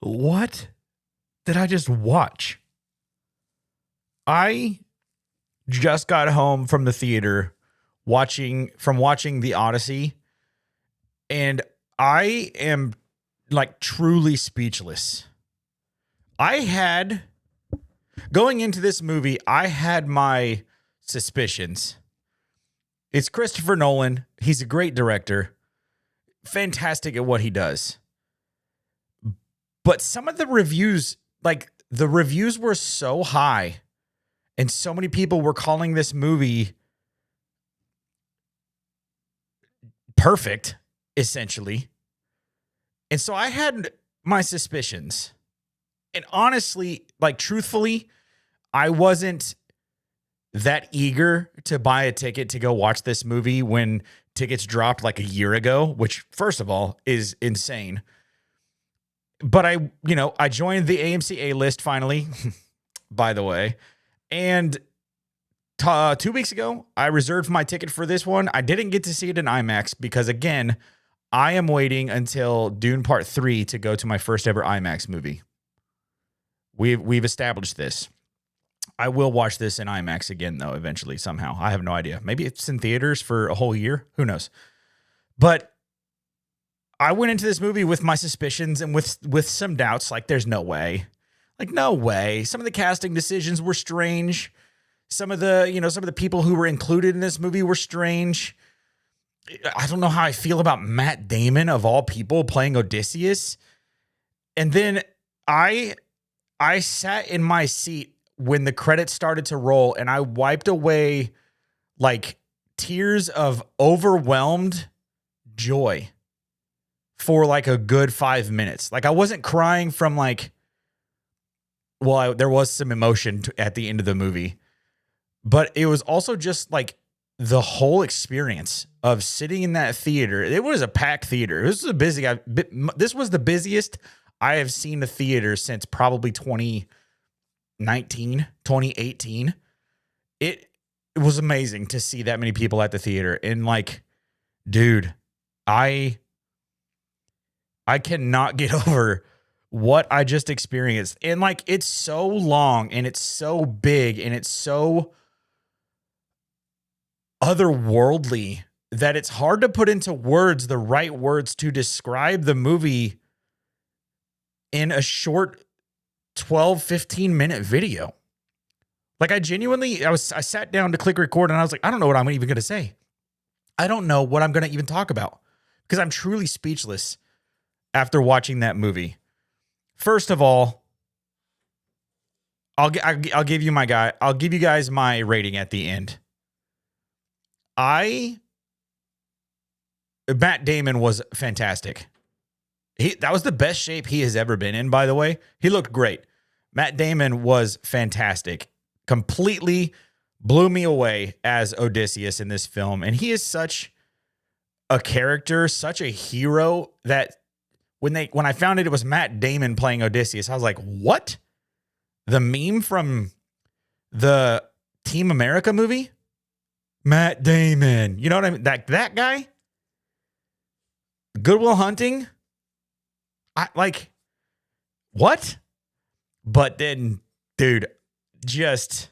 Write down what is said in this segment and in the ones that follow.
What did I just watch? I just got home from the theater watching the Odyssey, and I am like truly speechless. I had Going into this movie, I had my suspicions. It's Christopher Nolan. He's a great director, fantastic at what he does. But some of the reviews, like the reviews were so high, and so many people were calling this movie perfect, essentially. And so I had my suspicions. And honestly, like truthfully, I wasn't that eager to buy a ticket to go watch this movie when tickets dropped like a year ago, which first of all is insane. But I joined the AMC A list finally, by the way. And 2 weeks ago, I reserved my ticket for this one. I didn't get to see it in IMAX because, again, I am waiting until Dune Part 3 to go to my first ever IMAX movie. We've established this. I will watch this in IMAX again, though, eventually, somehow. I have no idea. Maybe it's in theaters for a whole year. Who knows? But I went into this movie with my suspicions and with some doubts. Like, there's no way. Like, no way. Some of the casting decisions were strange. Some of the people who were included in this movie were strange. I don't know how I feel about Matt Damon, of all people, playing Odysseus. And then I sat in my seat when the credits started to roll, and I wiped away like tears of overwhelmed joy for like a good 5 minutes. Like, I wasn't crying from like, there was some emotion at the end of the movie, but it was also just like the whole experience of sitting in that theater. It was a packed theater. This was the busiest I have seen a theater since probably 2018. It was amazing to see that many people at the theater. And like, dude, I cannot get over what I just experienced. And like, it's so long and it's so big and it's so otherworldly that it's hard to put into words the right words to describe the movie in a short 12, 15-minute video. Like, I sat down to click record and I was like, I don't know what I'm even going to say. I don't know what I'm going to even talk about because I'm truly speechless after watching that movie. First of all, I'll give you guys my rating at the end. Matt Damon was fantastic. That was the best shape he has ever been in, by the way. He looked great. Matt Damon was fantastic. Completely blew me away as Odysseus in this film. And he is such a character, such a hero that when I found it was Matt Damon playing Odysseus, I was like, what? The meme from the Team America movie? Matt Damon. You know what I mean? That guy? Good Will Hunting? What? But then, dude, just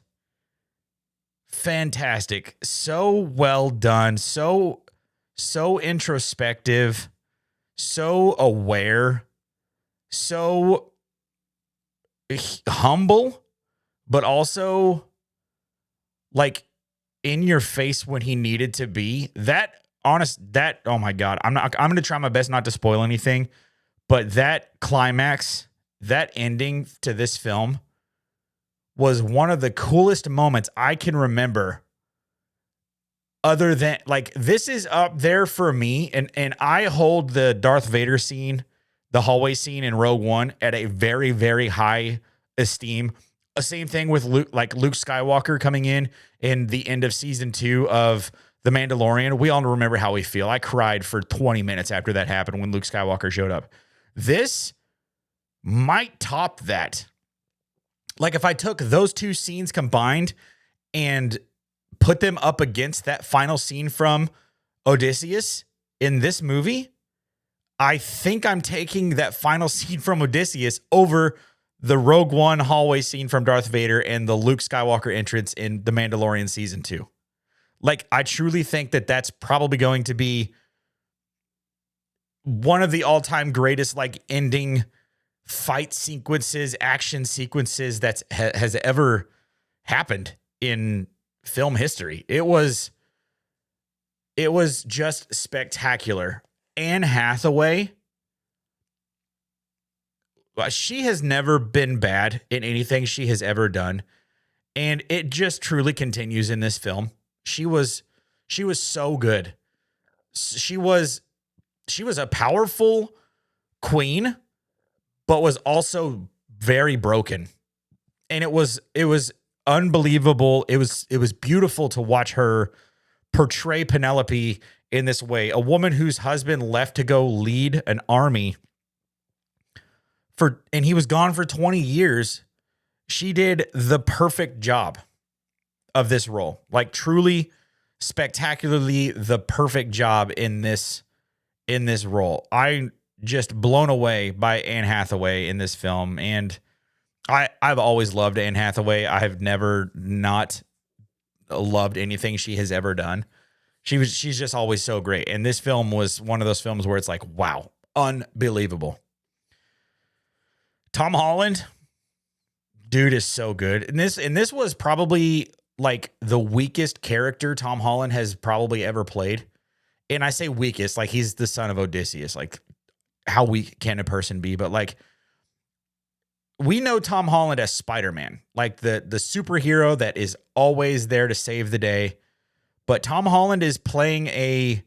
fantastic. So well done. So introspective. So aware. So humble. But also, like, in your face when he needed to be. Oh my God. I'm going to try my best not to spoil anything. But that climax, that ending to this film was one of the coolest moments I can remember. Other than, like, this is up there for me. And I hold the Darth Vader scene, the hallway scene in Rogue One, at a very, very high esteem. Same thing with Luke Skywalker coming in the end of season 2 of The Mandalorian. We all remember how we feel. I cried for 20 minutes after that happened when Luke Skywalker showed up. This might top that. Like, if I took those two scenes combined and put them up against that final scene from Odysseus in this movie, I think I'm taking that final scene from Odysseus over the Rogue One hallway scene from Darth Vader and the Luke Skywalker entrance in The Mandalorian season 2. Like, I truly think that that's probably going to be one of the all-time greatest, like, ending fight sequences, action sequences that has ever happened in film history. It was just spectacular. Anne Hathaway, she has never been bad in anything she has ever done, and it just truly continues in this film. She was so good. She was a powerful queen, but was also very broken. And it was unbelievable. It was beautiful to watch her portray Penelope in this way, a woman whose husband left to go lead an army and he was gone for 20 years. She did the perfect job of this role, like truly spectacularly the perfect job in this role. I'm just blown away by Anne Hathaway in this film. And I've always loved Anne Hathaway. I have never not loved anything she has ever done. She's just always so great. And this film was one of those films where it's like, wow, unbelievable. Tom Holland, dude, is so good. And this was probably like the weakest character Tom Holland has probably ever played. And I say weakest, like he's the son of Odysseus. Like, how weak can a person be? But like, we know Tom Holland as Spider-Man, like the superhero that is always there to save the day. But Tom Holland is playing a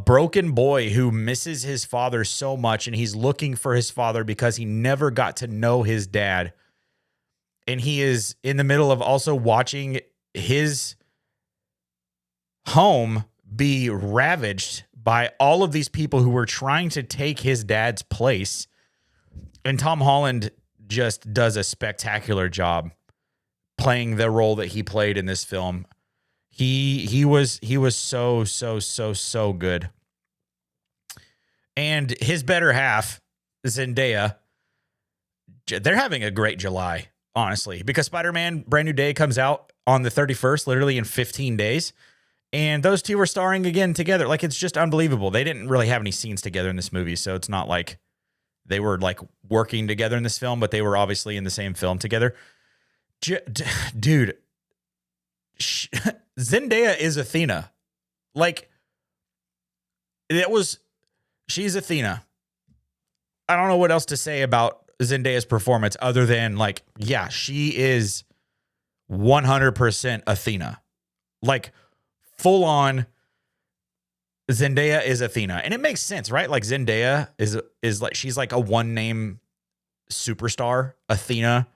broken boy who misses his father so much, and he's looking for his father because he never got to know his dad. And he is in the middle of also watching his home be ravaged by all of these people who were trying to take his dad's place. And Tom Holland just does a spectacular job playing the role that he played in this film. He was so good. And his better half, Zendaya, they're having a great July, honestly, because Spider-Man Brand New Day comes out on the 31st, literally in 15 days. And those two are starring again together. Like, it's just unbelievable. They didn't really have any scenes together in this movie, so it's not like they were like working together in this film, but they were obviously in the same film together. Dude, Zendaya is Athena. Like, she's Athena. I don't know what else to say about Zendaya's performance other than, like, yeah, she is 100% Athena. Like, full on Zendaya is Athena. And it makes sense, right? Like, Zendaya is like, she's like a one name superstar. Athena,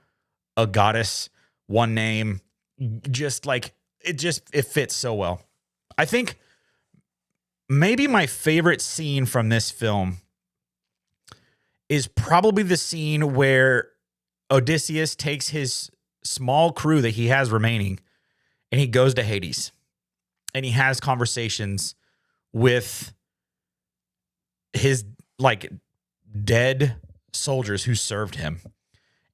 a goddess, one name, just like, it fits so well. I think maybe my favorite scene from this film is probably the scene where Odysseus takes his small crew that he has remaining and he goes to Hades and he has conversations with his like dead soldiers who served him,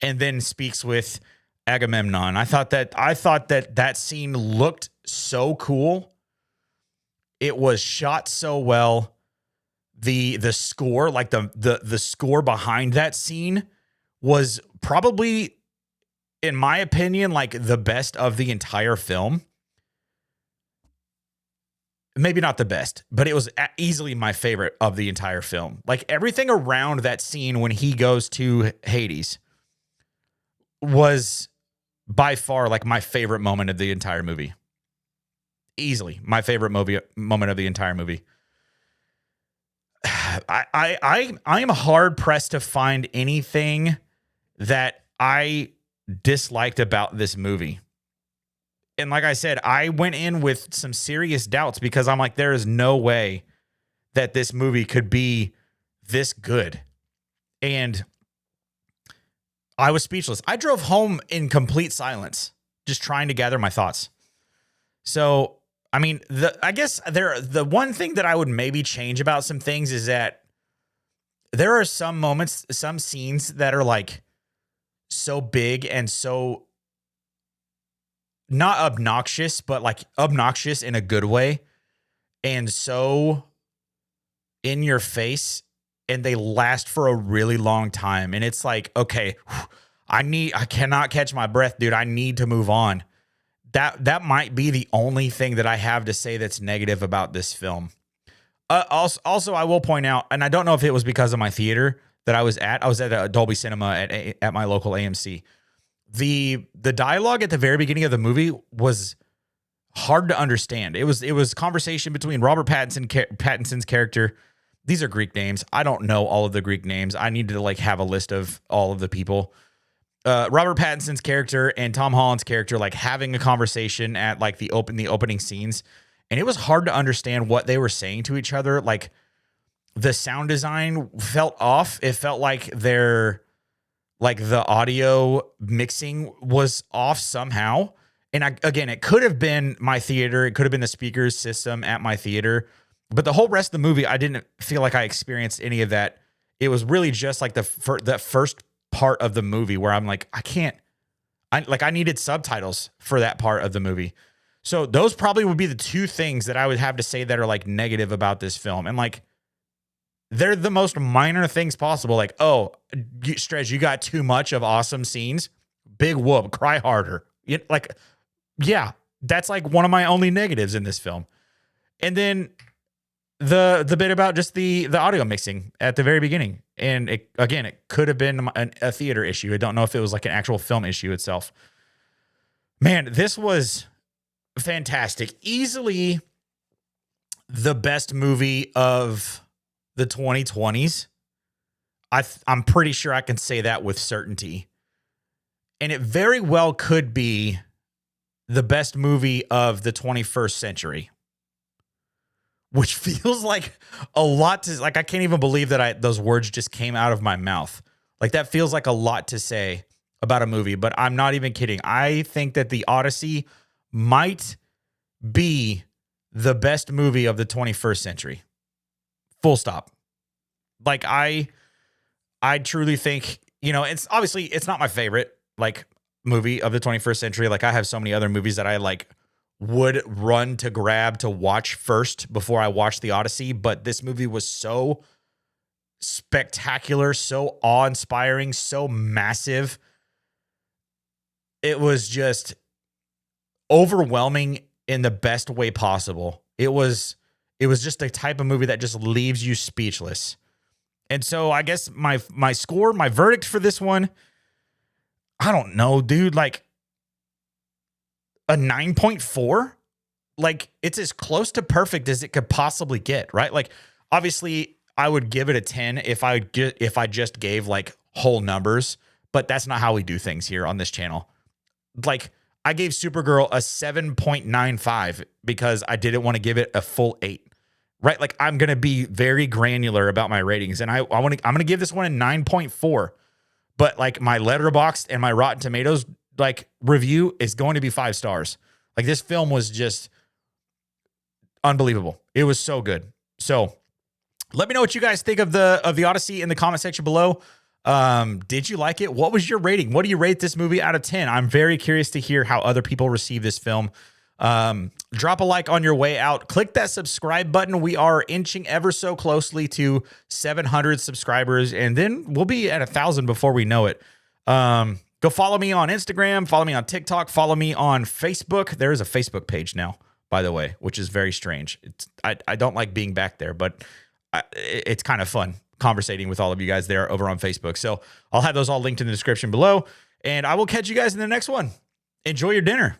and then speaks with Agamemnon. I thought that scene looked so cool. It was shot so well. The score, like the score behind that scene was probably, in my opinion, like the best of the entire film. Maybe not the best, but it was easily my favorite of the entire film. Like, everything around that scene when he goes to Hades was by far like my favorite moment of the entire movie. Easily my favorite moment of the entire movie. I am hard pressed to find anything that I disliked about this movie. And like I said, I went in with some serious doubts because I'm like, there is no way that this movie could be this good. And I was speechless. I drove home in complete silence, just trying to gather my thoughts. So, I mean, I guess the one thing that I would maybe change about some things is that there are some moments, some scenes that are like so big and so not obnoxious, but like obnoxious in a good way, and so in your face, and they last for a really long time. And it's like, okay, I cannot catch my breath, dude. I need to move on. That might be the only thing that I have to say that's negative about this film. Also, I will point out, and I don't know if it was because of my theater that I was at. I was at a Dolby Cinema at my local AMC. The dialogue at the very beginning of the movie was hard to understand. It was conversation between Robert Pattinson's character. These are Greek names. I don't know all of the Greek names. I need to like have a list of all of the people. Robert Pattinson's character and Tom Holland's character like having a conversation at like the opening scenes, and it was hard to understand what they were saying to each other. Like the sound design felt off. It felt like the audio mixing was off somehow. And again, it could have been my theater. It could have been the speakers system at my theater. But the whole rest of the movie, I didn't feel like I experienced any of that. It was really just like that first part of the movie where I'm like, I needed subtitles for that part of the movie. So those probably would be the two things that I would have to say that are like negative about this film. And like, they're the most minor things possible. Like, oh, Stretch, you got too much of awesome scenes. Big whoop, cry harder. Yeah, that's like one of my only negatives in this film. And then the bit about just the audio mixing at the very beginning. And it could have been a theater issue. I don't know if it was like an actual film issue itself. Man, this was fantastic. Easily the best movie of the 2020s. I'm pretty sure I can say that with certainty. And it very well could be the best movie of the 21st century. Which feels like a lot to, like, I can't even believe that those words just came out of my mouth. Like, that feels like a lot to say about a movie, but I'm not even kidding. I think that the Odyssey might be the best movie of the 21st century. Full stop. Like, I truly think, it's obviously, it's not my favorite, like, movie of the 21st century. Like, I have so many other movies that I, like, would run to grab to watch first before I watched the Odyssey, but this movie was so spectacular, so awe-inspiring, so massive. It was just overwhelming in the best way possible. It was just the type of movie that just leaves you speechless. And so I guess my score, my verdict for this one, I don't know, dude, like a 9.4. Like, it's as close to perfect as it could possibly get, right? Like, obviously I would give it a 10 if I just gave like whole numbers, but that's not how we do things here on this channel. Like, I gave Supergirl a 7.95 because I didn't want to give it a full 8. Right? Like, I'm going to be very granular about my ratings, and I'm going to give this one a 9.4. But like, my Letterboxd and my Rotten Tomatoes like review is going to be 5 stars. Like, this film was just unbelievable. It was so good. So let me know what you guys think of the Odyssey in the comment section below. Did you like it? What was your rating? What do you rate this movie out of 10? I'm very curious to hear how other people receive this film. Drop a like on your way out. Click that subscribe button. We are inching ever so closely to 700 subscribers, and then we'll be at 1,000 before we know it. Go follow me on Instagram, follow me on TikTok, follow me on Facebook. There is a Facebook page now, by the way, which is very strange. I don't like being back there, but it's kind of fun conversating with all of you guys there over on Facebook. So I'll have those all linked in the description below, and I will catch you guys in the next one. Enjoy your dinner.